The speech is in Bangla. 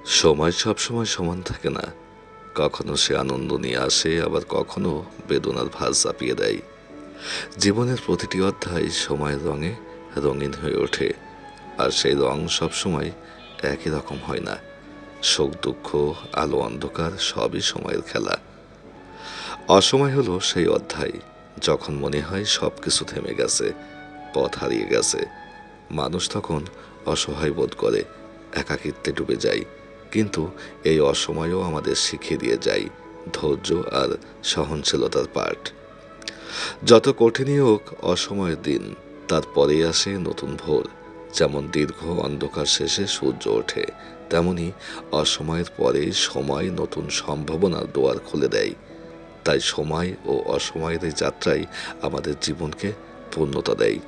সময় সবসময় সমান থাকে না। কখনো সে আনন্দ নিয়ে আসে, আবার কখনো বেদনার ভাঁজ চাপিয়ে দেয়। জীবনের প্রতিটি অধ্যায় সময়ের রঙে রঙিন হয়ে ওঠে, আর সেই রং সবসময় একই রকম হয় না। সুখ দুঃখ, আলো অন্ধকার সবই সময়ের খেলা। অসময় হলো সেই অধ্যায় যখন মনে হয় সব কিছু থেমে গেছে, পথ হারিয়ে গেছে। মানুষ তখন অসহায় বোধ করে, একাকিত্বে ডুবে যায়। কিন্তু এই অসময়ও আমাদের শিখিয়ে দিয়ে যায় ধৈর্য আর সহনশীলতার পাঠ। যত কঠিনই হোক অসময়ের দিন, তারপরেই আসে নতুন ভোর। যেমন দীর্ঘ অন্ধকার শেষে সূর্য ওঠে, তেমনি অসময়ের পরে সময় নতুন সম্ভাবনার দুয়ার খুলে দেয়। তাই সময় ও অসময়ের এই যাত্রাই আমাদের জীবনকে পূর্ণতা দেয়।